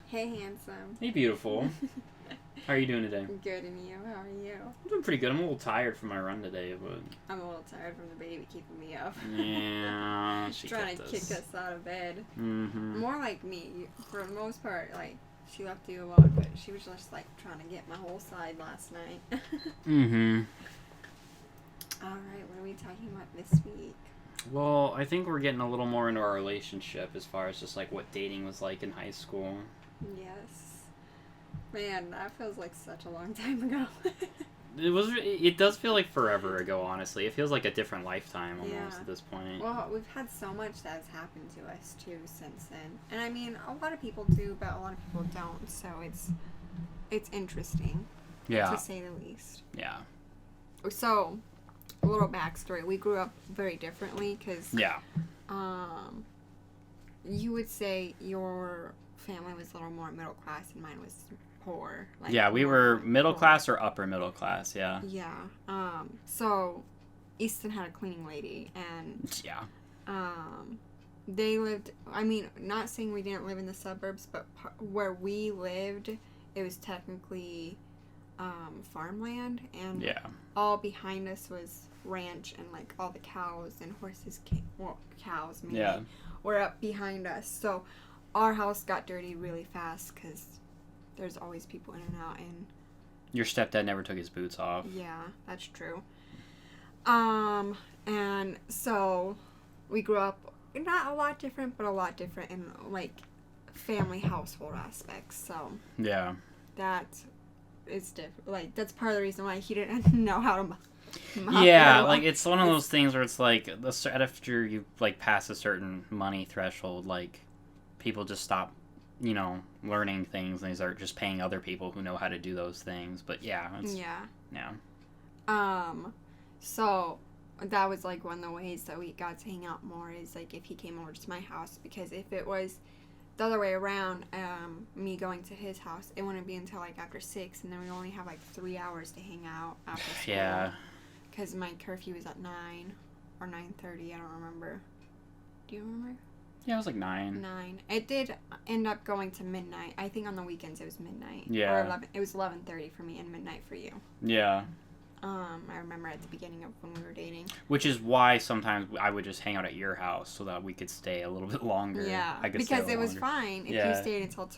Hey, handsome. Hey, beautiful. How are you doing today? Good, and you? How are you? I'm doing pretty good. I'm a little tired from my run today, but... I'm a little tired from the baby keeping me up. Yeah, she trying to kept kick us. us out of bed. Mm-hmm. More like me. For the most part, like, she left you alone, but she was just, like, trying to get my whole side last night. Mm-hmm. Alright, what are we talking about this week? Well, I think we're getting a little more into our relationship as far as just, like, what dating was like in high school. Yes. Man, that feels like such a long time ago. It does feel like forever ago, honestly. It feels like a different lifetime almost Yeah. at this point. Well, we've had so much that has happened to us, too, since then. And, I mean, a lot of people do, but a lot of people don't, so it's interesting, Yeah. to say the least. Yeah. So, a little backstory. We grew up very differently, because Yeah. you would say your family was a little more middle class and mine was poor. Like, Yeah, we were middle class or upper middle class, yeah. Yeah. So Easton had a cleaning lady, and Yeah. they lived, I mean, not saying we didn't live in the suburbs, but where we lived, it was technically farmland, and Yeah. all behind us was ranch, and like all the cows and horses cows maybe Yeah. were up behind us. So our house got dirty really fast because there's always people in and out, and Your stepdad never took his boots off. yeah, that's true. And so we grew up not a lot different, but a lot different in like family household aspects. So Yeah. that is different. Like, that's part of the reason why he didn't know how to mop Yeah, very well. like, it's one of those things where it's like, after you, like, pass a certain money threshold, like, people just stop, you know, learning things, and they start just paying other people who know how to do those things. But yeah, it's, Yeah. yeah. So that was like one of the ways that we got to hang out more, is like if he came over to my house, because if it was the other way around, me going to his house, it wouldn't be until like after 6, and then we only have like 3 hours to hang out after school. Yeah. Because my curfew was at 9 or 9:30, I don't remember. Do you remember? Yeah, it was like 9. 9. It did end up going to midnight. I think on the weekends it was midnight. Yeah. Or 11. It was 11:30 for me and midnight for you. Yeah. I remember at the beginning of when we were dating. Which is why sometimes I would just hang out at your house so that we could stay a little bit longer. Yeah, I could stay a because it little was longer. fine if Yeah. you stayed until,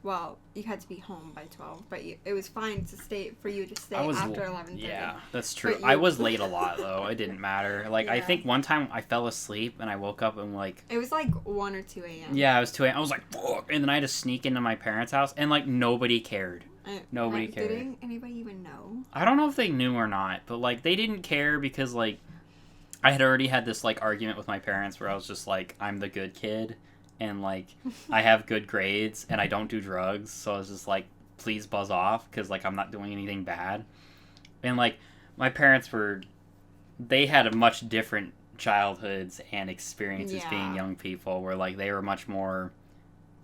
well, you had to be home by 12, but it was fine to stay, for you to stay after 11:30. Yeah, that's true. But I was late a lot, though. It didn't matter. Like, I Yeah. think one time I fell asleep and I woke up and, like... It was like 1 or 2 a.m. Yeah, it was 2 a.m. I was like, fuck! And then I had to sneak into my parents' house, and, like, nobody cared. Nobody cared. Didn't anybody even know? I don't know if they knew or not, but, like, they didn't care because, like, I had already had this, like, argument with my parents where I was just like, I'm the good kid, and, like, I have good grades, and I don't do drugs, so I was just like, please buzz off, because, like, I'm not doing anything bad. And, like, my parents they had a much different childhoods and experiences being young people, where, like, they were much more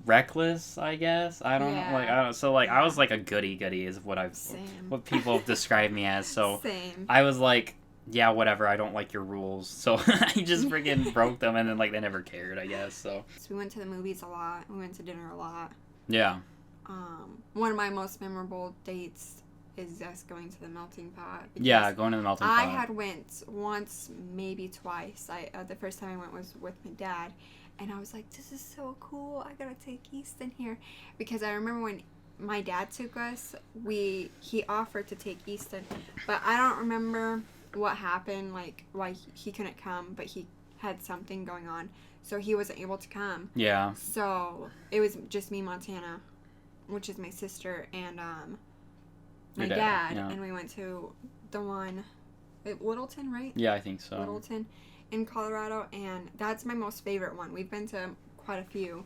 reckless, I guess. I don't know. Like, I don't. So, like, I was like a goody is what what people have described me as. So, Same. I was like, yeah, whatever. I don't like your rules. So I just freaking broke them, and then like they never cared, I guess. So we went to the movies a lot. We went to dinner a lot. yeah. One of my most memorable dates is us going to the melting pot. Yeah, going to the melting pot. I had went once, maybe twice. The first time I went was with my dad. And I was like, this is so cool. I gotta take Easton here. Because I remember when my dad took us, he offered to take Easton. But I don't remember what happened, like why he couldn't come, but he had something going on. So he wasn't able to come. Yeah. So it was just me, Montana, which is my sister, and my dad. Yeah. And we went to the one at Littleton, right? Yeah, I think so. Littleton in Colorado, and that's my most favorite one. We've been to quite a few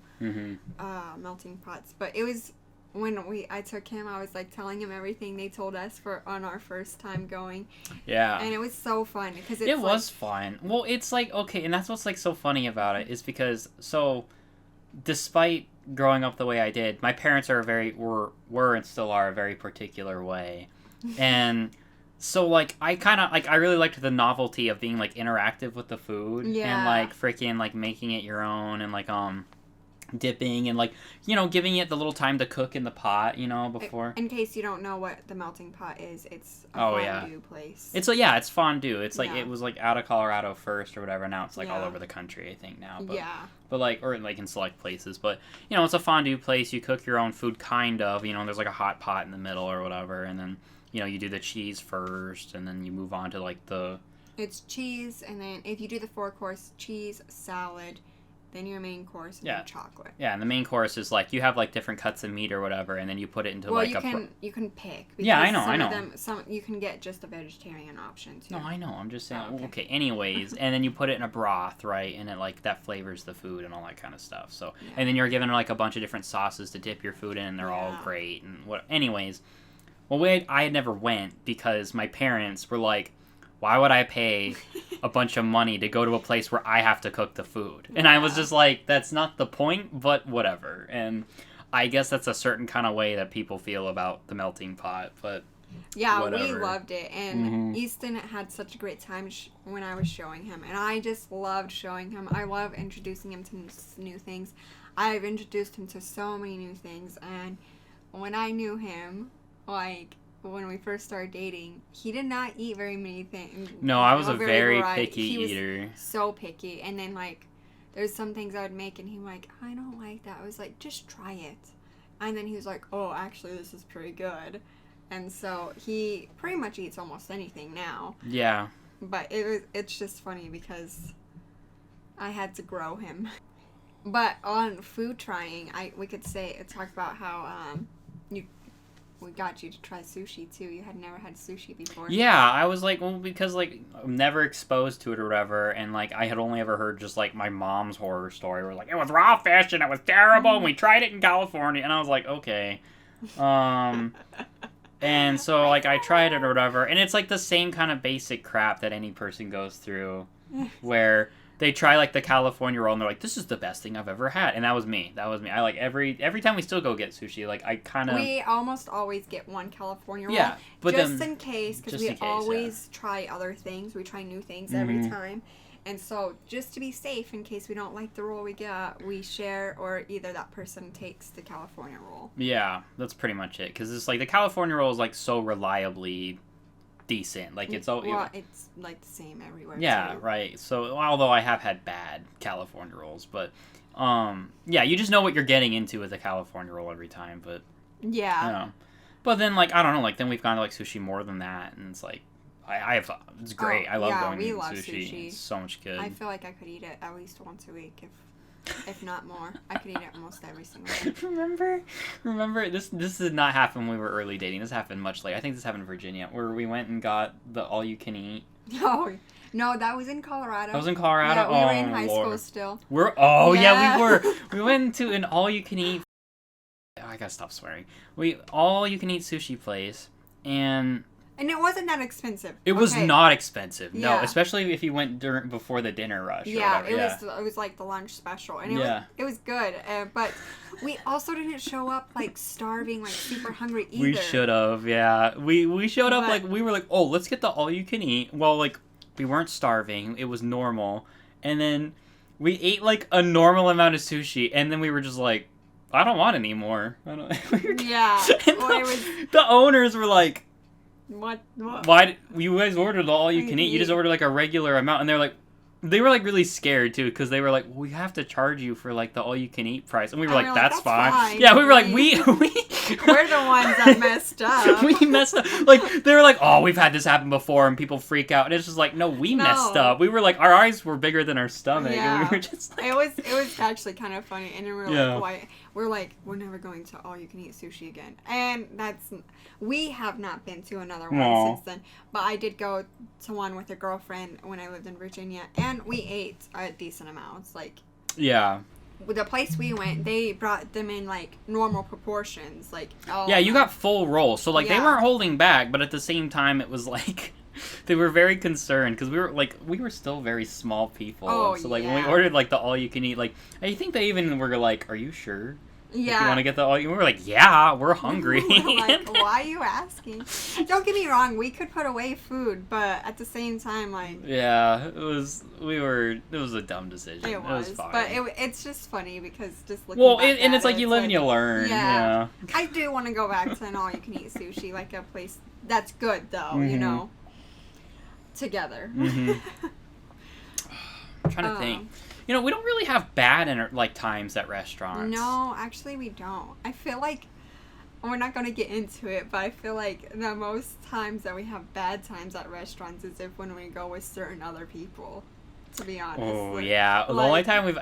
melting pots, but it was when I took him, I was like telling him everything they told us on our first time going. Yeah. And it was so fun because it was fun. Well, it's like, okay, and that's what's like so funny about it is because despite growing up the way I did, my parents are were and still are a very particular way, and so like I kind of like I really liked the novelty of being like interactive with the food and like freaking like making it your own and like dipping and, like, giving it the little time to cook in the pot, before. In case you don't know what the melting pot is, it's a fondue place. It's fondue. It's like, Yeah. it was, like, out of Colorado first or whatever. Now it's, like, all Yeah. over the country, I think, now. But, Yeah. But, like, or, like, in select places. But, it's a fondue place. You cook your own food, kind of. There's, like, a hot pot in the middle or whatever. And then, you do the cheese first. And then you move on to, like, the... It's cheese, and then if you do the 4-course, cheese, salad, then your main course, and then chocolate. Yeah, and the main course is, like, you have, like, different cuts of meat or whatever, and then you put it into, like, you can pick. Yeah, I know, Some you can get just a vegetarian option, too. No, I know, I'm just saying, okay. Anyways, and then you put it in a broth, right, and it, like, that flavors the food and all that kind of stuff, so, and then you're given, like, a bunch of different sauces to dip your food in, and they're all great, and anyways, I had never went, because my parents were like, why would I pay a bunch of money to go to a place where I have to cook the food? And I was just like, that's not the point, but whatever. And I guess that's a certain kind of way that people feel about the melting pot, but yeah, whatever. We loved it. And Easton had such a great time when I was showing him. And I just loved showing him. I love introducing him to new things. I've introduced him to so many new things. And when I knew him, like... when we first started dating, he did not eat very many things. No, I was a very picky eater. He was so picky. And then, like, there's some things I would make, and he was like, I don't like that. I was like, just try it. And then he was like, oh, actually, this is pretty good. And so he pretty much eats almost anything now. Yeah. But it's just funny because I had to grow him. But on food trying, we could talk about how we got you to try sushi too. You had never had sushi before. Yeah, I was like, well, because, like, I'm never exposed to it or whatever, and, like, I had only ever heard just, like, my mom's horror story where, like, it was raw fish and it was terrible and we tried it in California, and I was like, okay. And so, like, I tried it or whatever, and it's, like, the same kind of basic crap that any person goes through, where they try, like, the California roll, and they're like, this is the best thing I've ever had. And that was me. I, like, every time we still go get sushi, like, I kind of... We almost always get one California roll. Yeah, but just in case, because we always yeah. try other things. We try new things every time. And so, just to be safe, in case we don't like the roll we get, we share, or either that person takes the California roll. Yeah, that's pretty much it. Because it's, like, the California roll is, like, so reliably... decent, like it's it's like the same everywhere. Yeah, too. Right. So although I have had bad California rolls, but yeah, you just know what you're getting into with a California roll every time. But yeah, but then, like, I don't know, like, then we've gone to, like, sushi more than that, and it's like it's great. I love going to sushi. It's so much good. I feel like I could eat it at least once a week if not more. I could eat it almost every single day. Remember this did not happen when we were early dating. This happened much later. I think this happened in Virginia, where we went and got the all you can eat. No, that was in Colorado. That was in Colorado. Yeah, we were in high school still. We were. We went to an all you can eat. I gotta stop swearing. All you can eat sushi place, and it wasn't that expensive. It was not expensive. No, Yeah. especially if you went before the dinner rush. Yeah, it was like the lunch special, and it was good. But we also didn't show up like starving, like super hungry either. We should have. Yeah, we showed up like we were like, oh, let's get the all you can eat. Well, like, we weren't starving. It was normal, and then we ate like a normal amount of sushi, and then we were just like, I don't want any more. Yeah. The owners were like, What? Why you guys ordered all you can eat? You just ordered like a regular amount, and they were like really scared too, because they were like, we have to charge you for like the all you can eat price, and we were like, that's fine. Yeah, we were like, we we're the ones that messed up. We messed up. Like, they were like, oh, we've had this happen before, and people freak out, and it's just like, no, we messed up. We were like, our eyes were bigger than our stomach, and we were just like... It was actually kind of funny, and then we were like, why? We're like, we're never going to all you can eat sushi again, and we have not been to another one since then. But I did go to one with a girlfriend when I lived in Virginia, and we ate a decent amounts. Like, yeah. The place we went, they brought them in like normal proportions, like you got full rolls, so like they weren't holding back, but at the same time it was like they were very concerned because we were still very small people. So like when we ordered like the all you can eat, like I think they even were like, "Are you sure?" Yeah. If you want to get the all, we were like, yeah, we're hungry. We're like, why are you asking? Don't get me wrong, we could put away food, but at the same time, like... Yeah, it was a dumb decision. It was fine. but it's just funny because just looking well, back and at it's like you live and you learn. Yeah. Yeah. I do want to go back to an all-you-can-eat sushi, like a place that's good, though, you know? Together. I'm trying to think. You know, we don't really have bad times at restaurants. No, actually we don't. I feel like we're not going to get into it, but I feel like the most times that we have bad times at restaurants is when we go with certain other people, to be honest. Oh, yeah. The only time we've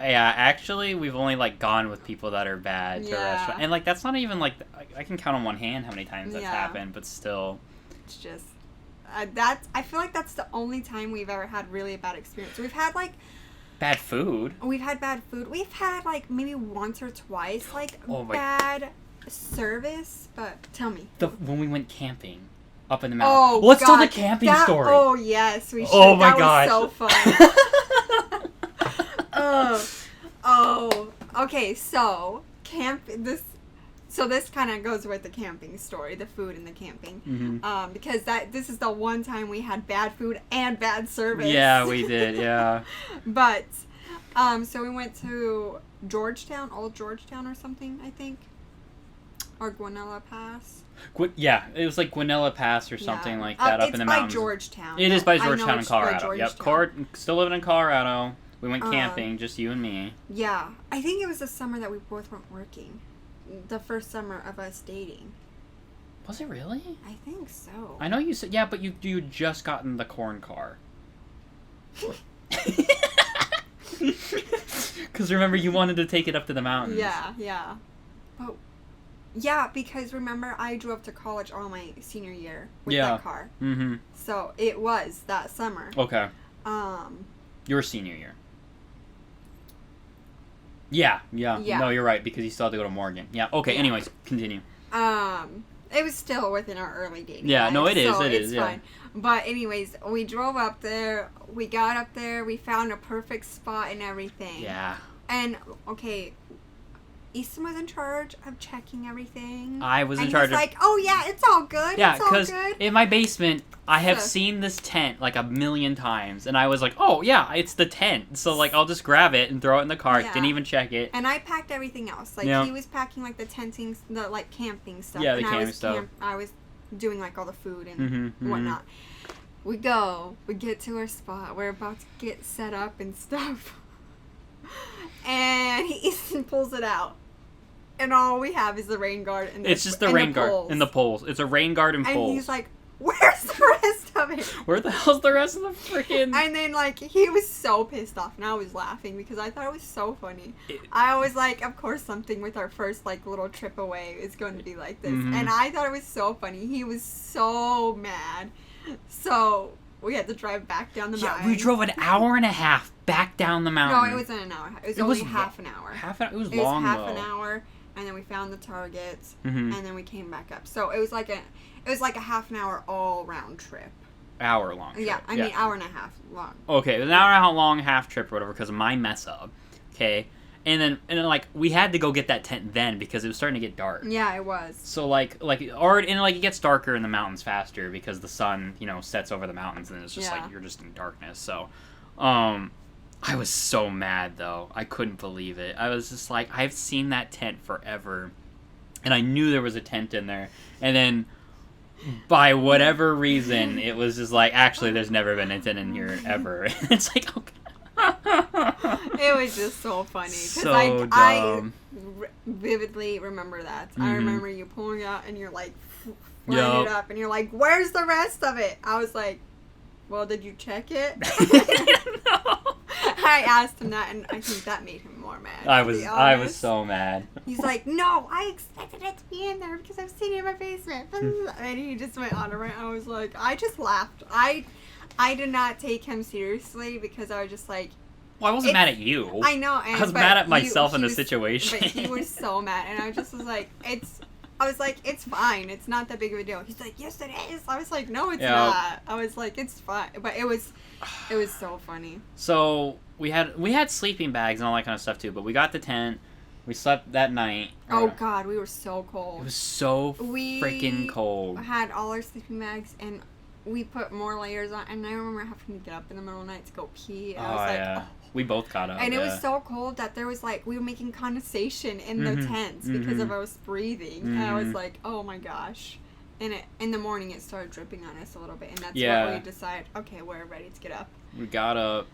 only, like, gone with people that are bad to a restaurant. And, like, that's not even, like, I can count on one hand how many times that's happened, but still. It's just, I feel like that's the only time we've ever had really a bad experience. We've had, like, bad food. We've had bad food. We've had, like, maybe once or twice, like, bad service, but tell me. When we went camping up in the mountains. Oh, let's tell the camping story. Oh, yes, we should. Oh, my gosh. That was so fun. Okay, so, this kind of goes with the camping story, the food and the camping. Mm-hmm. Because this is the one time we had bad food and bad service. Yeah, we did, yeah. But, so we went to Georgetown, Old Georgetown or something, I think. Or Guanella Pass. Yeah, it was like Guanella Pass or something like that up in the mountains. It's by Georgetown. It is by Georgetown in Colorado. Yep, still living in Colorado. We went camping, just you and me. Yeah, I think it was the summer that we both weren't working. The first summer of us dating. Was it really? I think so. I know you said, yeah, but you had just gotten the corn car. Because remember, you wanted to take it up to the mountains. Yeah. But, yeah, because remember, I drove to college all my senior year with that car. Mm-hmm. So it was that summer. Okay. Your senior year. Yeah. No, you're right, because you still had to go to Morgan. Yeah, okay, anyways, continue. It was still within our early dating. Yeah, life, no, it is, so it is, fine. But anyways, we drove up there, we got up there, we found a perfect spot and everything. Yeah. And, okay, Easton was in charge of checking everything. I was in charge of... like, oh yeah, it's all good. Yeah, because in my basement, I have seen this tent like a million times, and I was like, oh yeah, it's the tent. So like, I'll just grab it and throw it in the cart. Yeah. Didn't even check it. And I packed everything else. Like he was packing like the tenting, the like camping stuff. Yeah, the and camping stuff. I was doing like all the food and whatnot. We get to our spot. We're about to get set up and stuff. And Easton pulls it out. And all we have is the rain guard and it's just the rain guard and the poles. It's a rain guard and poles. And he's like, where's the rest of it? Where the hell's the rest of the freaking... And then, like, he was so pissed off, and I was laughing because I thought it was so funny. I was like, of course something with our first, like, little trip away is going to be like this. Mm-hmm. And I thought it was so funny. He was so mad. So... we had to drive back down the mountain. Yeah, we drove an hour and a half back down the mountain. No, it wasn't an hour. It was only half an hour. It was long, half an hour, and then we found the targets, and then we came back up. So it was like a half an hour all round trip. Hour long trip. Yeah, I mean hour and a half long. Okay, it was an hour and a half long half trip or whatever because of my mess up. Okay. And then like we had to go get that tent then because it was starting to get dark. Yeah, it was. So it gets darker in the mountains faster because the sun, sets over the mountains and it's just like you're just in darkness. So, I was so mad though. I couldn't believe it. I was just like, I've seen that tent forever, and I knew there was a tent in there. And then, by whatever reason, it was just like, actually, there's never been a tent in here ever. It's like, okay. It was just so funny because I vividly remember that. I remember you pulling out and you're like frying it up and you're like, where's the rest of it? I was like, well, did you check it? No. I asked him that, and I think that made him more mad. I was so mad. He's like, no, I expected it to be in there because I've seen it in my basement. And he just went on a rant. I was like, I just laughed. I did not take him seriously because I was just like... Well, I wasn't mad at you. I know. I was mad at myself in the situation. But he was so mad. And I just was like, it's fine. It's not that big of a deal. He's like, yes, it is. I was like, no, it's not. I was like, it's fine. But it was so funny. So we had sleeping bags and all that kind of stuff too. But we got the tent. We slept that night. Oh God, we were so cold. It was so freaking cold. We had all our sleeping bags and we put more layers on. And I remember having to get up in the middle of the night to go pee. And I was like, yeah. We both got up. And it was so cold that there was like, we were making condensation in the tents because of us breathing. And I was like, oh my gosh. And in the morning it started dripping on us a little bit. And that's when we decided, okay, we're ready to get up. We got up.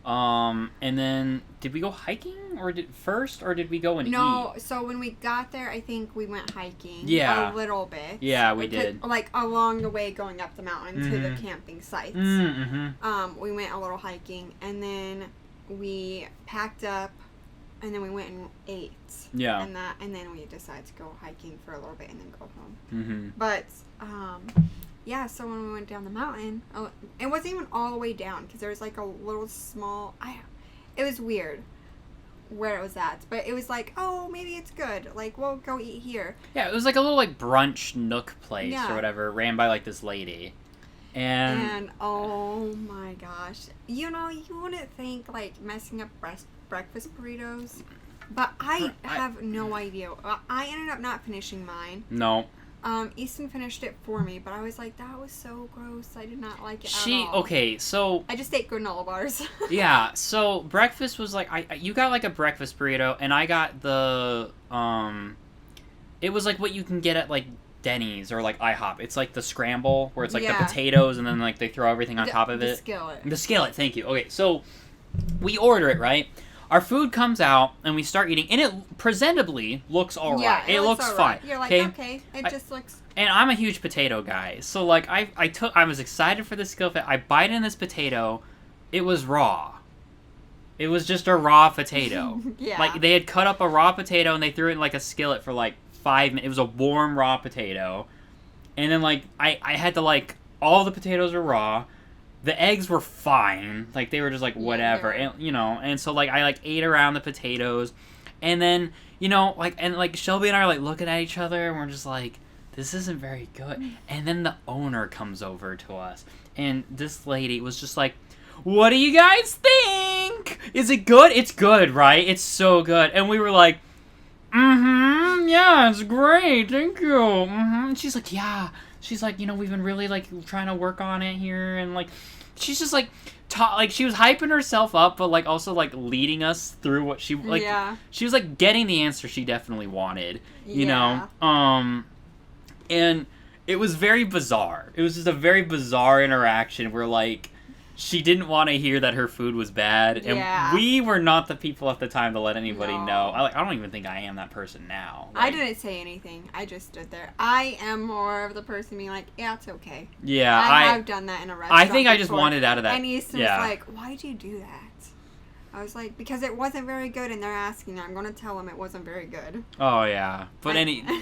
And then did we go hiking or did we go and eat? No, so when we got there, I think we went hiking. Yeah. A little bit. Yeah, we did. Like along the way going up the mountain to the camping sites. We went a little hiking and then we packed up and then we went and ate. Yeah. And then we decided to go hiking for a little bit and then go home. But yeah, so when we went down the mountain, it wasn't even all the way down because there was like a little small. It was weird where it was at, but it was like, oh, maybe it's good. Like we'll go eat here. Yeah, it was like a little like brunch nook place or whatever, ran by like this lady, and oh my gosh, you wouldn't think like messing up breakfast burritos, but I have no idea. I ended up not finishing mine. No. Easton finished it for me, but I was like, that was so gross. I did not like it at all. Okay, so... I just ate granola bars. Yeah, so breakfast was like... you got like a breakfast burrito, and I got the... It was like what you can get at like Denny's or like IHOP. It's like the scramble, where it's like the potatoes, and then like they throw everything on top of it. The skillet, thank you. Okay, so we order it, right? Our food comes out, and we start eating, and it presentably looks alright. Yeah, it looks fine. You're like, okay, it just looks... And I'm a huge potato guy, so like I was excited for the skillet. I bite in this potato, it was raw. It was just a raw potato. Yeah. Like they had cut up a raw potato and they threw it in like a skillet for like 5 minutes. It was a warm raw potato, and then like I had to like all the potatoes were raw. The eggs were fine, like they were just like whatever, and and so like I like ate around the potatoes, and then like Shelby and I are like looking at each other, and we're just like, this isn't very good. And then the owner comes over to us, and this lady was just like, what do you guys think? Is it good? It's good, right? It's so good. And we were like, yeah, it's great, thank you. And she's like, yeah. She's like, we've been really, like, trying to work on it here, and, like, she's just, like, she was hyping herself up, but, like, also, like, leading us through what she, like, she was, like, getting the answer she definitely wanted, you know? And it was very bizarre. It was just a very bizarre interaction where, like, she didn't want to hear that her food was bad, and we were not the people at the time to let anybody know. I don't even think I am that person now. Like, I didn't say anything. I just stood there. I am more of the person being like, yeah, it's okay. Yeah, I've done that in a restaurant. I think I just wanted out of that. And Easton was like, why'd you do that? I was like, because it wasn't very good, and they're asking. I'm going to tell them it wasn't very good. Oh, yeah. But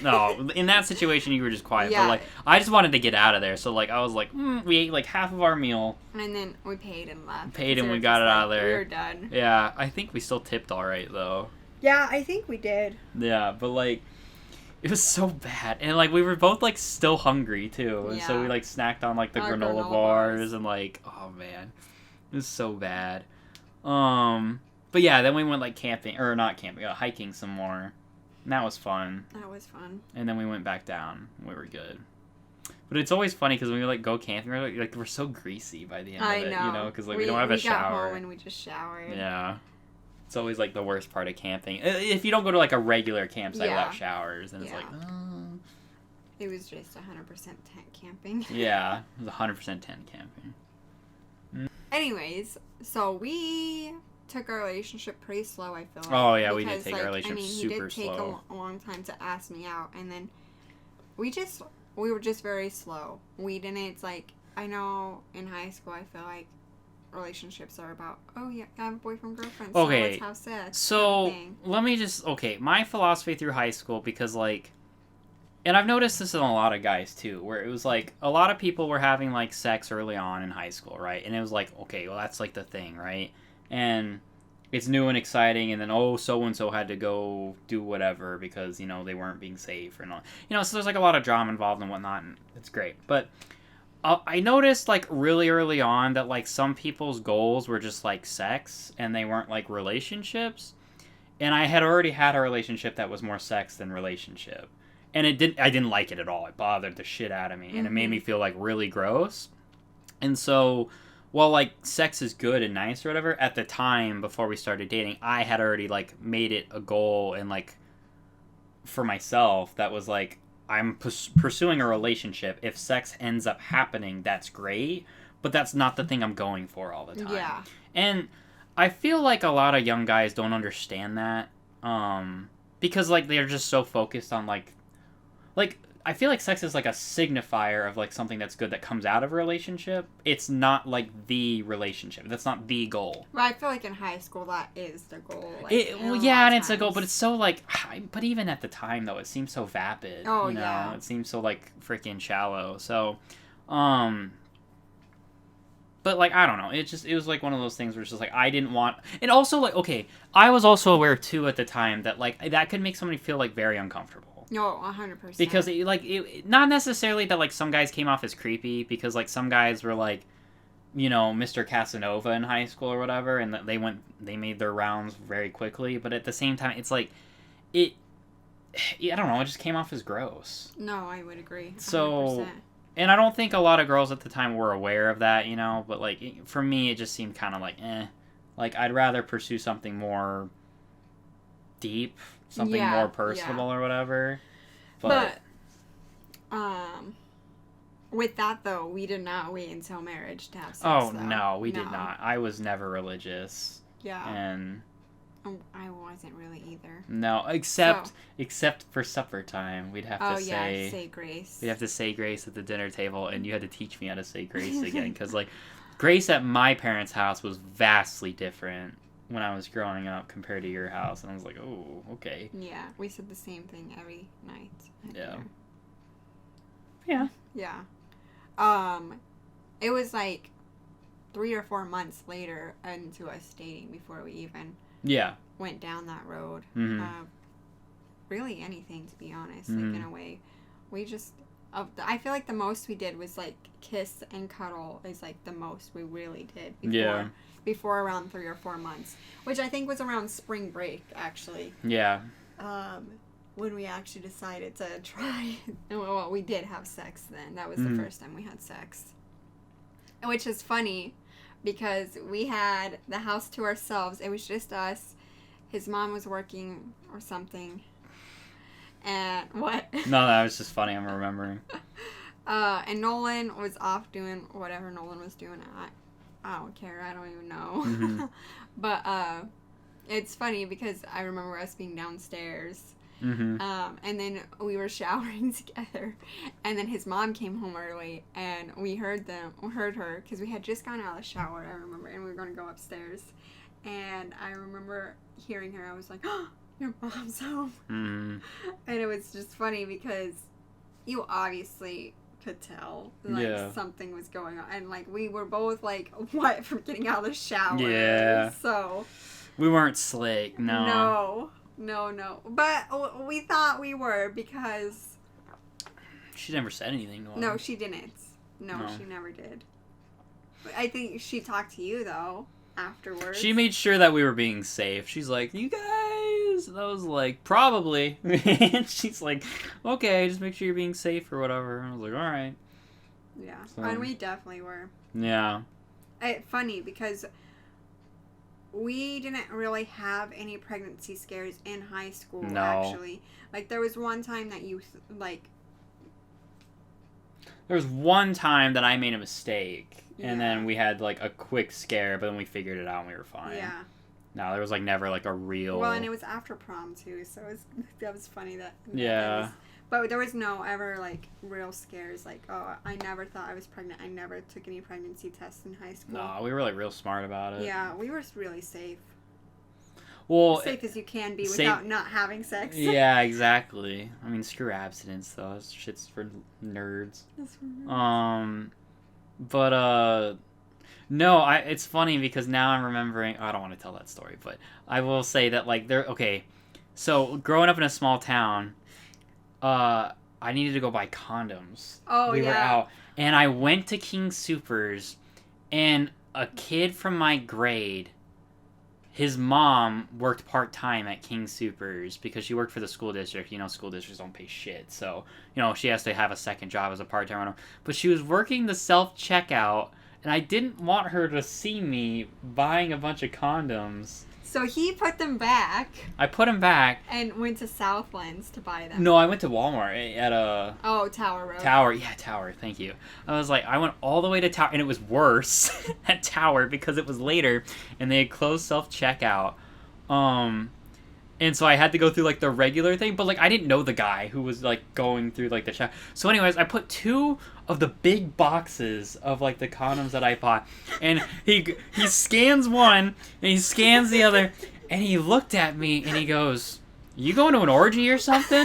no, in that situation, you were just quiet. Yeah. But, like, I just wanted to get out of there. So, like, I was like, we ate, like, half of our meal. And then we paid and left. Paid and we got it out of there. We were done. Yeah, I think we still tipped all right, though. Yeah, I think we did. Yeah, but, like, it was so bad. And, like, we were both, like, still hungry, too. And so we, like, snacked on, like, the granola bars. And, like, oh, man. It was so bad. But yeah, then we went like camping, or not camping, hiking some more. And that was fun. And then we went back down. We were good. But it's always funny because when we like go camping, we're so greasy by the end of it, because like we don't have a shower. We got home and we just showered. Yeah. It's always like the worst part of camping. If you don't go to like a regular campsite without showers, then it's like, oh. It was just 100% tent camping. Yeah, it was 100% tent camping. Anyways, so we took our relationship pretty slow, I feel like. Oh, yeah, we did take our relationship super slow. He did take a long time to ask me out, and then we were just very slow. We didn't, like, I know in high school, I feel like relationships are about, oh, yeah, I have a boyfriend, girlfriend, so let's have sex. So, let me just, my philosophy through high school, because, like, and I've noticed this in a lot of guys, too, where it was, like, a lot of people were having, like, sex early on in high school, right? And it was like, okay, well, that's, like, the thing, right? And it's new and exciting, and then, so-and-so had to go do whatever because, they weren't being safe or not. So there's, like, a lot of drama involved and whatnot, and it's great. But I noticed, like, really early on that, like, some people's goals were just, like, sex, and they weren't, like, relationships. and I had already had a relationship that was more sex than relationship. And I didn't like it at all. It bothered the shit out of me. And it made me feel, like, really gross. And so, while, like, sex is good and nice or whatever, at the time, before we started dating, I had already, like, made it a goal and, like, for myself that was, like, I'm pursuing a relationship. If sex ends up happening, that's great. But that's not the thing I'm going for all the time. Yeah. And I feel like a lot of young guys don't understand that. Because, like, they're just so focused on, like, I feel like sex is like a signifier of like something that's good that comes out of a relationship. It's not like the relationship. That's not the goal. Well, I feel like in high school that is the goal. Like, and it's a goal, but it's so like. But even at the time though, it seems so vapid. Oh, you know? yeah. It seems so like freaking shallow. So, but like I don't know. It was like one of those things where it's just like I didn't want. And also like okay, I was also aware too at the time that like that could make somebody feel like very uncomfortable. No, 100%. Because not necessarily that like some guys came off as creepy, because like some guys were like, you know, Mr. Casanova in high school or whatever, and they made their rounds very quickly. But at the same time, it's like I don't know, it just came off as gross. No, I would agree. 100%. So, and I don't think a lot of girls at the time were aware of that, you know. But like for me, it just seemed kind of like like I'd rather pursue something more deep. Something more personal or whatever. But with that though, we did not wait until marriage to have sex. Oh though. no, we did not. I was never religious. Yeah. And I wasn't really either. No, except for supper time, we'd have to say grace. We'd have to say grace at the dinner table, and you had to teach me how to say grace again, because like grace at my parents' house was vastly different when I was growing up compared to your house, and I was like, oh, okay. Yeah, we said the same thing every night. Yeah. Dinner. Yeah. It was like 3 or 4 months later into us dating before we even went down that road. Really anything, to be honest. Like in a way, we just. I feel like the most we did was like kiss and cuddle is like the most we really did before around 3 or 4 months, which I think was around spring break actually. Yeah. When we actually decided to try, well, we did have sex then. That was the first time we had sex, which is funny because we had the house to ourselves. It was just us. His mom was working or something. And what? No, that was just funny. I'm remembering. And Nolan was off doing whatever Nolan was doing. I don't care. I don't even know. But it's funny because I remember us being downstairs. And then we were showering together. And then his mom came home early. And we heard her because we had just gone out of the shower, I remember. And we were going to go upstairs. And I remember hearing her. I was like, oh, your mom's home. And it was just funny because you obviously could tell like something was going on, and like we were both like what from getting out of the shower. So we weren't slick. No, but we thought we were because she never said anything. No, she didn't. No, she never did. I think she talked to you though afterwards. She made sure that we were being safe. She's like, you guys, and I was like, probably. And she's like, okay, just make sure you're being safe or whatever. And I was like, all right. Yeah, and we definitely were. Yeah. Funny because we didn't really have any pregnancy scares in high school. No. Actually, like there was one time that you like. There was one time that I made a mistake. And then we had, like, a quick scare, but then we figured it out and we were fine. Yeah. No, there was, like, never, like, a real... Well, and it was after prom, too, so that was funny that... Yeah. But there was no ever, like, real scares, like, oh, I never thought I was pregnant. I never took any pregnancy tests in high school. No, we were, like, real smart about it. Yeah, we were really safe. Well... As safe as you can be without not having sex. Yeah, exactly. I mean, screw abstinence, though. That shit's for nerds. That's for nerds. But, no, it's funny because now I'm remembering, I don't want to tell that story, but I will say that, like, so growing up in a small town, I needed to go buy condoms. Oh, we were out, and I went to King Soopers, and a kid from my grade his mom worked part-time at King Soopers because she worked for the school district. You know, school districts don't pay shit. So, you know, she has to have a second job as a part-time. But she was working the self-checkout, and I didn't want her to see me buying a bunch of condoms. So he put them back. I put them back. And went to Southlands to buy them. No, I went to Walmart at a... Oh, Tower Road. Tower, yeah, Tower, thank you. I was like, I went all the way to Tower, and it was worse at Tower because it was later, and they had closed self-checkout. And so I had to go through, like, the regular thing, but, like, I didn't know the guy who was, like, going through, like, the check. So anyways, I put 2 of the big boxes of, like, the condoms that I bought, and he scans one, and he scans the other, and he looked at me, and he goes, "You going to an orgy or something?"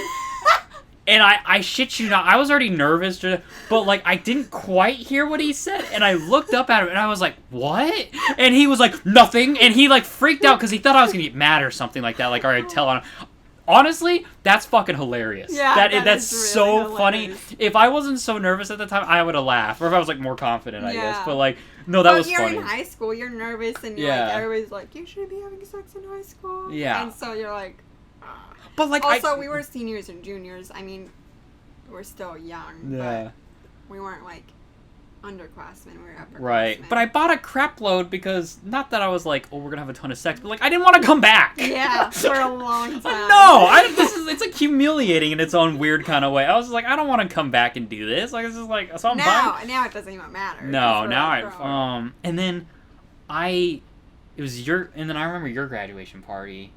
And I shit you not, I was already nervous, but, like, I didn't quite hear what he said, and I looked up at him, and I was like, "What?" And he was like, "Nothing," and he, like, freaked out, because he thought I was gonna get mad or something like that, like, or I'd tell on him. Honestly, that's fucking hilarious. Yeah, that's really so hilarious. Funny. If I wasn't so nervous at the time, I would have laughed, or if I was, like, more confident, I guess, Yeah. but, like, no, that was you're funny. in high school, you're nervous, and you're Yeah. like, everybody's like, you shouldn't be having sex in high school. Yeah. And so you're like... But, like, also, we were seniors and juniors. I mean, we're still young, Yeah. but we weren't, like, underclassmen. We were upperclassmen. Right. But I bought a crap load because, not that I was like, oh, we're gonna have a ton of sex, but, like, I didn't want to come back. Yeah, for a long time. No! It's, like, humiliating in its own weird kind of way. I was like, I don't want to come back and do this. Like, it's just like, so I'm buying... Now it doesn't even matter. No, now grown. and then and then I remember your graduation party.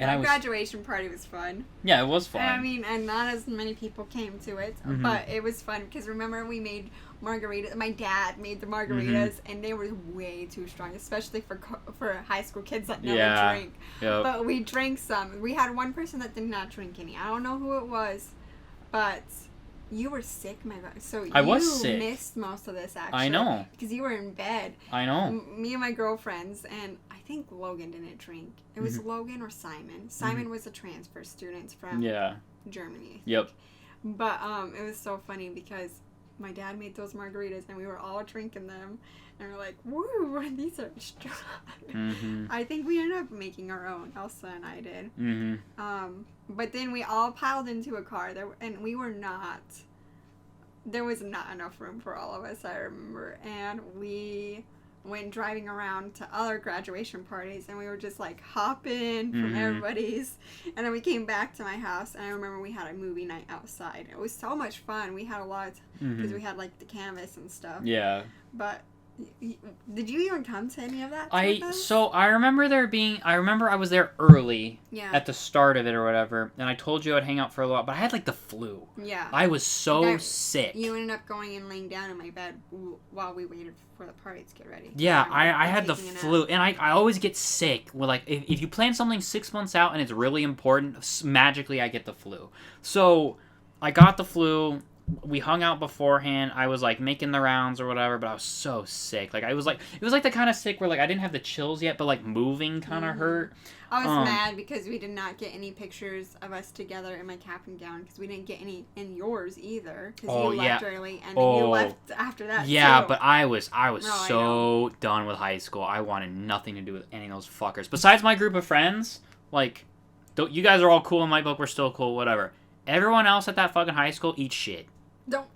And Our graduation party was fun. Yeah, it was fun. I mean, and not as many people came to it, but it was fun because remember we made margaritas. My dad made the margaritas, and they were way too strong, especially for high school kids that never drink. Yep. But we drank some. We had one person that did not drink any. I don't know who it was, but you were sick, my God. So I was sick. You missed most of this, actually. I know. Because you were in bed. I know. Me and my girlfriends, and I think Logan didn't drink. It was Logan or Simon. Simon was a transfer student from Germany. Yep. But it was so funny because my dad made those margaritas, and we were all drinking them. And we're like, woo, these are strong. I think we ended up making our own. Elsa and I did. But then we all piled into a car, and there was not enough room for all of us, I remember. And we went driving around to other graduation parties, and we were just like hopping from everybody's. And then we came back to my house, and I remember we had a movie night outside. It was so much fun. We had a lot, because we had like the canvas and stuff. Yeah. But did you even come to any of that? I remember I was there early at the start of it or whatever, and I told you I'd hang out for a lot, but I had like the flu. Yeah. I was so sick. You ended up going and laying down in my bed while we waited for the party to get ready. Yeah, I had the flu, and I always get sick. Well, like, if you plan something 6 months out and it's really important, magically I get the flu. So, I got the flu. We hung out beforehand. I was like making the rounds or whatever, but I was so sick. Like it was like the kind of sick where like I didn't have the chills yet, but like moving kind of hurt. I was mad because we did not get any pictures of us together in my cap and gown because we didn't get any in yours either because you left early and then you left after that. Yeah, too. but I was so done with high school. I wanted nothing to do with any of those fuckers. Besides my group of friends, like, you guys are all cool in my book. We're still cool, whatever. Everyone else at that fucking high school eats shit. Don't.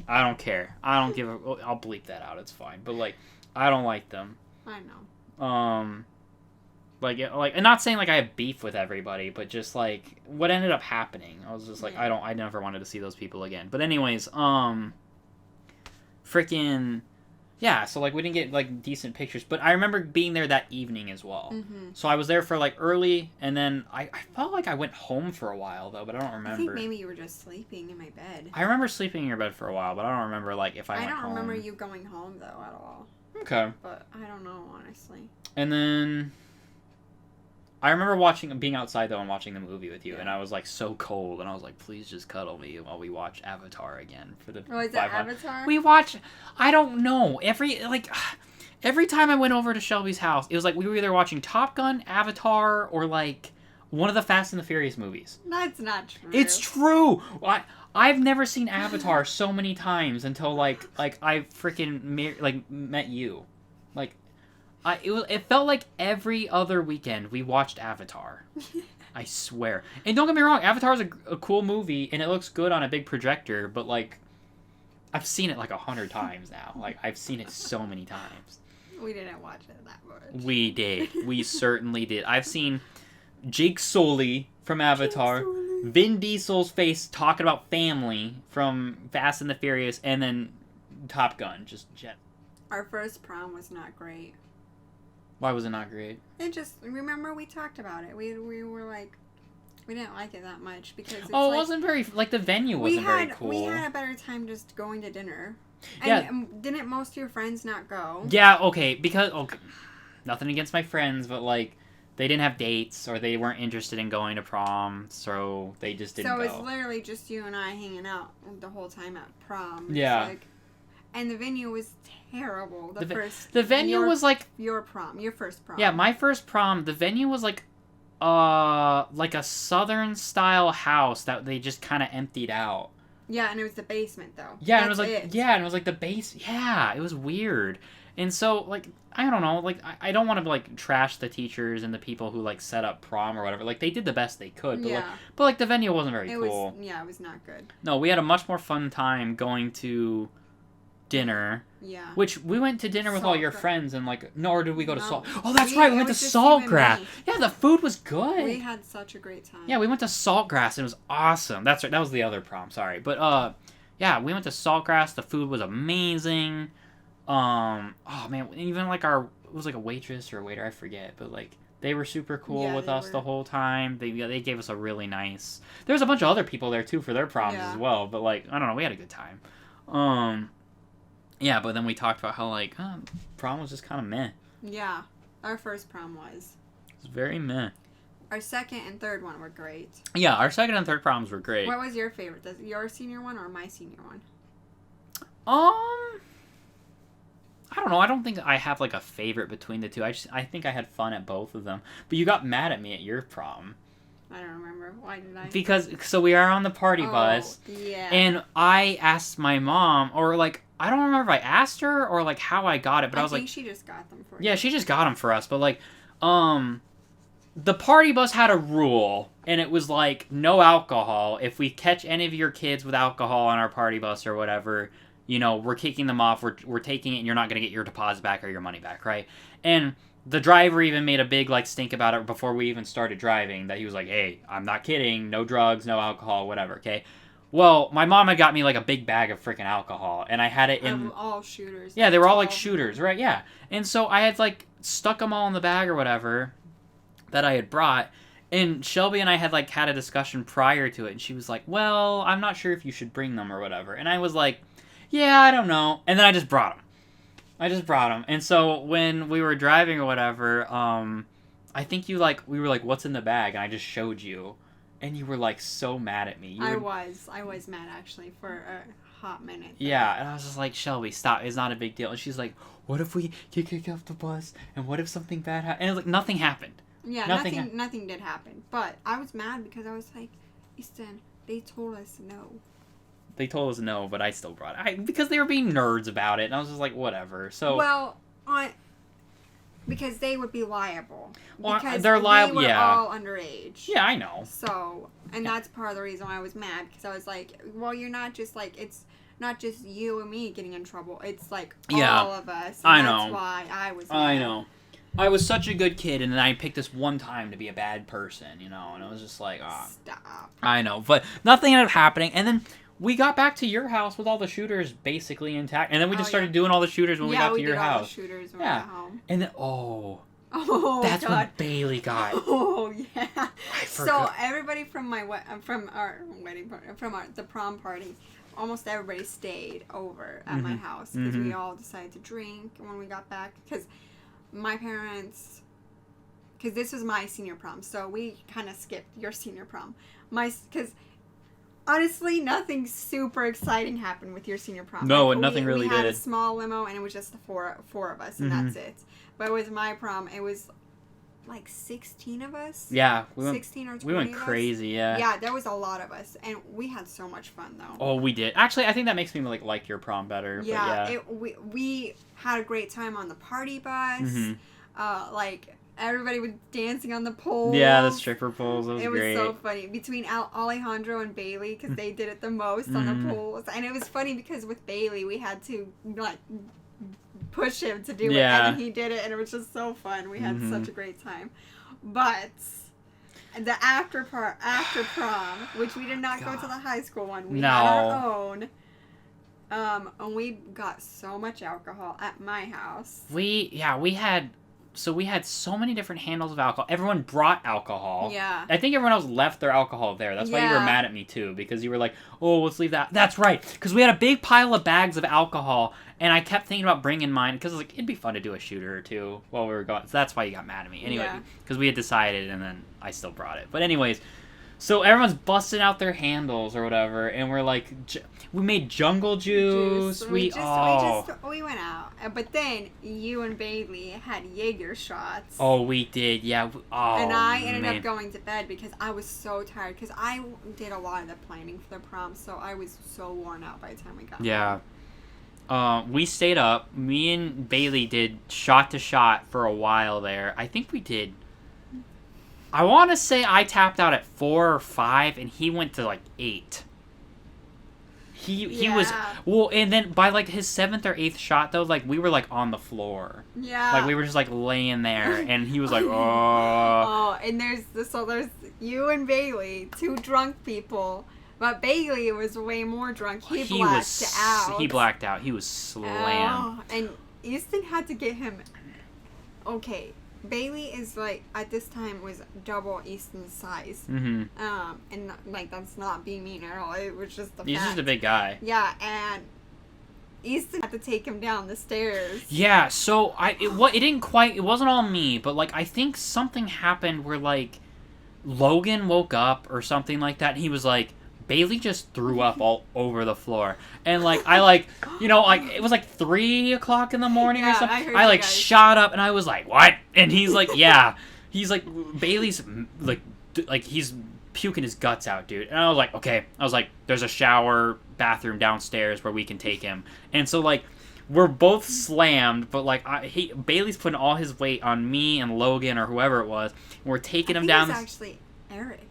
I don't care. I don't give a... I'll bleep that out. It's fine. But, like, I don't like them. I know. Like, I'm not saying, like, I have beef with everybody, but just, like, what ended up happening. I was just like, I never wanted to see those people again. But anyways, freaking... Yeah, so, like, we didn't get, like, decent pictures. But I remember being there that evening as well. So I was there for, like, early, and then I felt like I went home for a while, though, but I don't remember. I think maybe you were just sleeping in my bed. I remember sleeping in your bed for a while, but I don't remember, like, if I went home. I don't remember you going home, though, at all. Okay. But I don't know, honestly. And then... I remember being outside, though, and watching the movie with you, and I was, like, so cold, and I was like, please just cuddle me while we watch Avatar again for the... Oh, is it Avatar? We watched... I don't know. Every time I went over to Shelby's house, it was like we were either watching Top Gun, Avatar, or, like, one of the Fast and the Furious movies. That's not true. It's true! I've never seen Avatar so many times until, like I freaking, met you. Like, It felt like every other weekend we watched Avatar. I swear. And don't get me wrong, Avatar is a cool movie and it looks good on a big projector, but like I've seen it like 100 times now. Like I've seen it so many times. We didn't watch it that much. We did. We certainly did. I've seen Jake Sully from Avatar, Vin Diesel's face talking about family from Fast and the Furious, and then Top Gun, just jet. Our first prom was not great. Why was it not great? It just, remember we talked about it. We were like, we didn't like it that much because it's It like, wasn't very, like the venue wasn't very cool. We had a better time just going to dinner. Yeah. And didn't most of your friends not go? Yeah, okay, because, okay, nothing against my friends, but like, they didn't have dates or they weren't interested in going to prom, so they just didn't go. So it's literally just you and I hanging out the whole time at prom. Yeah. Like, and the venue was terrible. The venue was like your prom, your first prom. Yeah, my first prom. The venue was like a southern style house that they just kind of emptied out. Yeah, and it was the basement though. Yeah, and it was like the base. Yeah, it was weird. And so like I don't know, like I don't want to like trash the teachers and the people who like set up prom or whatever. Like they did the best they could, but like the venue wasn't very cool. It was not good. No, we had a much more fun time going to dinner. Yeah. Which we went to dinner with all your friends and like or did we go to Salt? Oh, that's we went to Saltgrass. Yeah, the food was good. We had such a great time. Yeah, we went to Saltgrass. It was awesome. That's right. That was the other prom. Sorry, but yeah, we went to Saltgrass. The food was amazing. Oh man, even like it was like a waitress or a waiter, I forget, but like they were super cool with us the whole time. They gave us a really nice. There was a bunch of other people there too for their proms as well, but like I don't know, we had a good time. Yeah, but then we talked about how like prom was just kind of meh. Yeah, our first prom was. It was very meh. Our second and third one were great. Yeah, our second and third proms were great. What was your favorite? Your senior one or my senior one? I don't know. I don't think I have like a favorite between the two. I think I had fun at both of them. But you got mad at me at your prom. I don't remember. Why did I? Because so we are on the party bus. Yeah. And I asked my mom, or like I don't remember if I asked her or like how I got it, but I was like, she just got them for you. Yeah, she just got them for us. But like, the party bus had a rule, and it was like no alcohol. If we catch any of your kids with alcohol on our party bus or whatever, you know, we're kicking them off. We're taking it, and you're not gonna get your deposit back or your money back, right? And the driver even made a big like stink about it before we even started driving. That he was like, "Hey, I'm not kidding. No drugs, no alcohol, whatever." Okay. Well, my mom had got me like a big bag of freaking alcohol, and I had it in all shooters. Yeah, they were all like shooters, right? Yeah, and so I had like stuck them all in the bag or whatever that I had brought. And Shelby and I had like had a discussion prior to it, and she was like, "Well, I'm not sure if you should bring them or whatever." And I was like, "Yeah, I don't know." And then I just brought them. And so when we were driving or whatever, I think we were like, "What's in the bag?" And I just showed you. And you were like so mad at me. I was mad actually for a hot minute. Yeah, and I was just like, Shelby, stop. It's not a big deal. And she's like, what if we get kicked off the bus? And what if something bad happened? And it was like, nothing happened. Yeah, nothing did happen. But I was mad because I was like, Easton, they told us no. They told us no, but I still brought it. Because they were being nerds about it. And I was just like, whatever. So well, because they would be liable. Well, because they're liable. We were all underage. Yeah, I know. So, and that's part of the reason why I was mad, because I was like, well, you're not just like, it's not just you and me getting in trouble. It's like all of us. And that's why I was mad. I know. I was such a good kid, and then I picked this one time to be a bad person, you know, and I was just like, stop. I know, but nothing ended up happening, and then we got back to your house with all the shooters basically intact, and then we just started doing all the shooters when we got to your house. Yeah, we did all the shooters when we got home. And then, that's God. when Bailey got. Oh, yeah. I forgot. So everybody from our wedding party, the prom party, almost everybody stayed over at my house because we all decided to drink when we got back, because my parents, because this was my senior prom, so we kind of skipped your senior prom. Because honestly, nothing super exciting happened with your senior prom. No, nothing really did. We had a small limo, and it was just the four of us, and that's it. But with my prom, it was like 16 of us. Yeah. 16 or 20 we went crazy, yeah. Yeah, there was a lot of us, and we had so much fun, though. Oh, we did. Actually, I think that makes me like your prom better. Yeah, but yeah. We had a great time on the party bus. Like everybody was dancing on the pole. Yeah, the stripper poles. It was It great. was so funny between Alejandro and Bailey because they did it the most on the poles, and it was funny because with Bailey we had to like push him to do it, and he did it, and it was just so fun. We had such a great time, but. The after prom, which we did not go to the high school one. We had our own. And we got so much alcohol at my house. We had so many different handles of alcohol. Everyone brought alcohol. Yeah. I think everyone else left their alcohol there. That's why you were mad at me too, because you were like, "Oh, let's leave that." That's right, because we had a big pile of bags of alcohol, and I kept thinking about bringing mine because like it'd be fun to do a shooter or two while we were going. So that's why you got mad at me anyway, because we had decided, and then I still brought it. But anyways, so everyone's busting out their handles or whatever, and we're like, we made jungle juice. We went out, but then you and Bailey had Jaeger shots. Oh, we did, yeah. Oh, and I ended up going to bed because I was so tired because I did a lot of the planning for the prom, so I was so worn out by the time we got home. We stayed up. Me and Bailey did shot to shot for a while there. I think we did. I want to say I tapped out at 4 or 5, and he went to like 8. He was well, and then by like his 7th or 8th shot though, like we were like on the floor. Yeah. Like we were just like laying there, and he was like, "Oh." Oh, and there's you and Bailey, 2 drunk people. But Bailey was way more drunk. He blacked out. He blacked out. He was slammed. Oh, and Easton had to get him. Okay, Bailey is like at this time was double Easton's size. Mm-hmm. And like that's not being mean at all. It was just the He's fact. just a big guy. Yeah, and Easton had to take him down the stairs. Yeah, so it wasn't all me, but like I think something happened where like Logan woke up or something like that, and he was like, Bailey just threw up all over the floor. And, like, I, like, you know, like, it was, like, 3 o'clock in the morning or something. I like, shot up, and I was like, what? And he's like, yeah. He's like, Bailey's, like, he's puking his guts out, dude. And I was like, okay. I was like, there's a shower, bathroom downstairs where we can take him. And so, like, we're both slammed, but, like, Bailey's putting all his weight on me and Logan or whoever it was. And we're taking him down. I think it's actually Eric.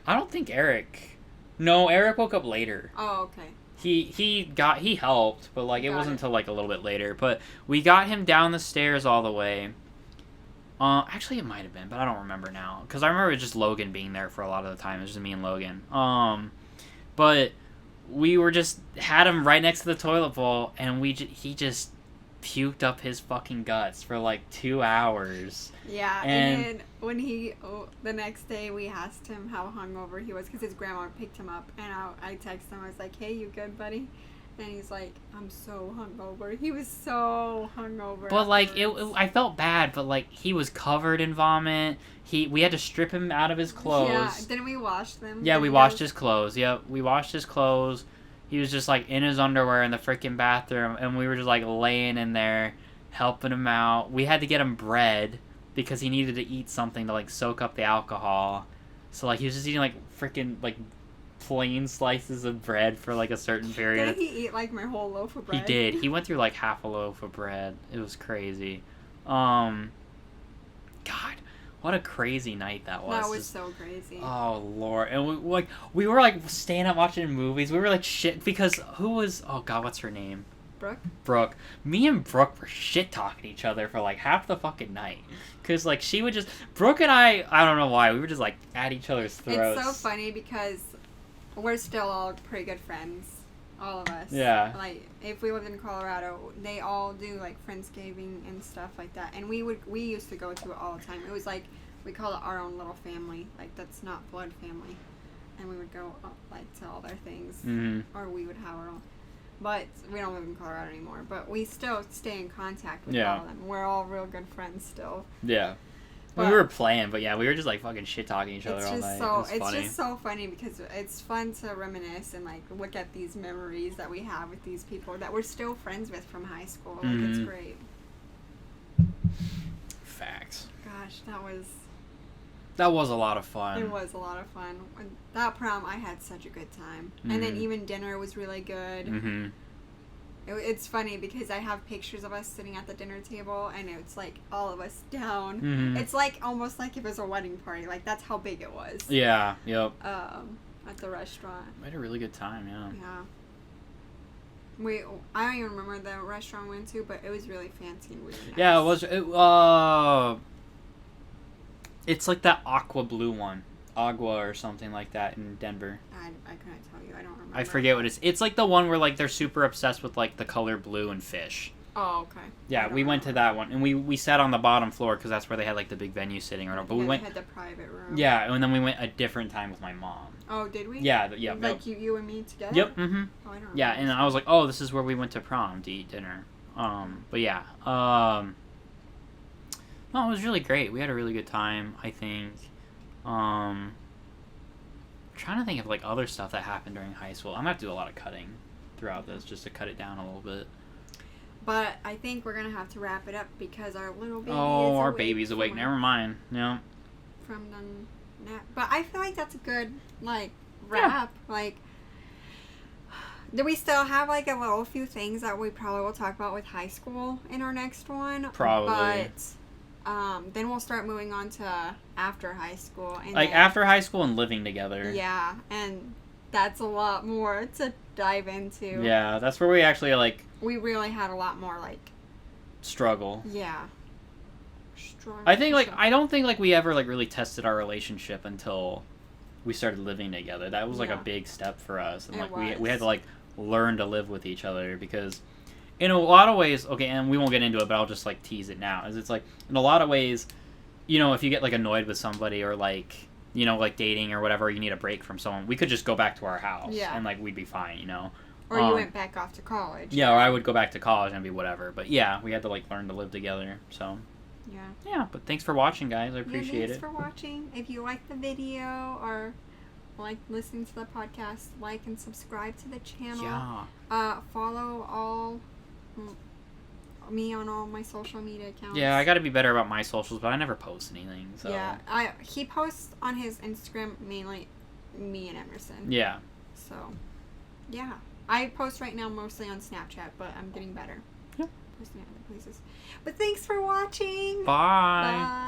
I don't think Eric. No, Eric woke up later. Oh, okay. He helped, but like it wasn't until like a little bit later. But we got him down the stairs all the way. Actually, it might have been, but I don't remember now because I remember just Logan being there for a lot of the time. It was just me and Logan. But we were just had him right next to the toilet bowl, and he just puked up his fucking guts for like 2 hours. Yeah, and then when the next day we asked him how hungover he was because his grandma picked him up, and I texted him. I was like, "Hey, you good, buddy?" And he's like, "I'm so hungover." He was so hungover. But like I felt bad, but like he was covered in vomit. We had to strip him out of his clothes. Yeah, didn't we wash them? Yeah, we washed his clothes. Yep, we washed his clothes. He was just like in his underwear in the freaking bathroom, and we were just like laying in there, helping him out. We had to get him bread because he needed to eat something to like soak up the alcohol. So like he was just eating like freaking like plain slices of bread for like a certain period. Did he eat like my whole loaf of bread? He did. He went through like half a loaf of bread. It was crazy. God, what a crazy night that was. That was so crazy. Oh Lord. And we were like staying up watching movies. We were like shit because oh God, what's her name? Brooke. Me and Brooke were shit talking each other for like half the fucking night. Cause like she would just Brooke and I don't know why, we were just like at each other's throats. It's so funny because we're still all pretty good friends. All of us. Yeah. Like if we lived in Colorado, they all do like Friendsgiving and stuff like that. And we used to go to it all the time. It was like we call it our own little family. Like that's not blood family. And we would go like to all their things. Mm-hmm. Or we would have our own. But we don't live in Colorado anymore. But we still stay in contact with all of them. We're all real good friends still. Yeah. We were playing, but yeah, we were just like fucking shit talking each other all night. It's just so funny because it's fun to reminisce and like look at these memories that we have with these people that we're still friends with from high school. Like it's great. Facts. Gosh, that was a lot of fun. It was a lot of fun. That prom, I had such a good time. And then even dinner was really good. Mm-hmm. It's funny because I have pictures of us sitting at the dinner table, and it's like all of us down. Mm-hmm. It's like almost like if it was a wedding party. Like that's how big it was. Yeah. Yep. At the restaurant. We had a really good time. Yeah. Yeah. I don't even remember the restaurant we went to, but it was really fancy and really nice. Yeah, it was. It's like that aqua blue one, Agua or something like that in Denver. I couldn't tell you. I don't remember. I forget what it is. It's like the one where like they're super obsessed with like the color blue and fish. Oh, okay. Yeah, we went to that one, and we sat on the bottom floor because that's where they had like the big venue sitting. Or but we went. They had the private room. Yeah, and then we went a different time with my mom. Oh, did we? Yeah, yeah. Like you and me together. Yep. Mm-hmm. Oh, I don't Yeah, remember. and I was like, oh, this is where we went to prom to eat dinner. But yeah. No, it was really great. We had a really good time, I think. Trying to think of like other stuff that happened during high school. I'm gonna have to do a lot of cutting throughout this just to cut it down a little bit. But I think we're gonna have to wrap it up because our little baby is our awake baby's awake. from- Never mind. Yeah. From the nap. But I feel like that's a good like wrap. Yeah. Like, do we still have like a little few things that we probably will talk about with high school in our next one? Probably. But then we'll start moving on to after high school. And Like then, after high school and living together. Yeah, and that's a lot more to dive into. Yeah, that's where we actually like We really had a lot more like struggle. yeah. Strong. I think like I don't think like we ever like really tested our relationship until we started living together. That was like a Yeah. big step for us, and It like we was. had to like learn to live with each other because in a lot of ways, okay, and we won't get into it, but I'll just like tease it now. Is it's like in a lot of ways, you know, if you get like annoyed with somebody or like you know like dating or whatever, you need a break from someone, we could just go back to our house and like we'd be fine, you know. Or you went back off to college. Yeah, or I would go back to college and be whatever. But yeah, we had to like learn to live together. So yeah, but thanks for watching, guys. I appreciate thanks it. for watching. If you like the video or like listening to the podcast, like and subscribe to the channel. Yeah. Follow all me on all my social media accounts. Yeah, I got to be better about my socials, but I never post anything. So Yeah, he posts on his Instagram mainly me and Emerson. Yeah. So, yeah. I post right now mostly on Snapchat, but I'm getting better. Yeah. Posting at other places. But thanks for watching. Bye. Bye.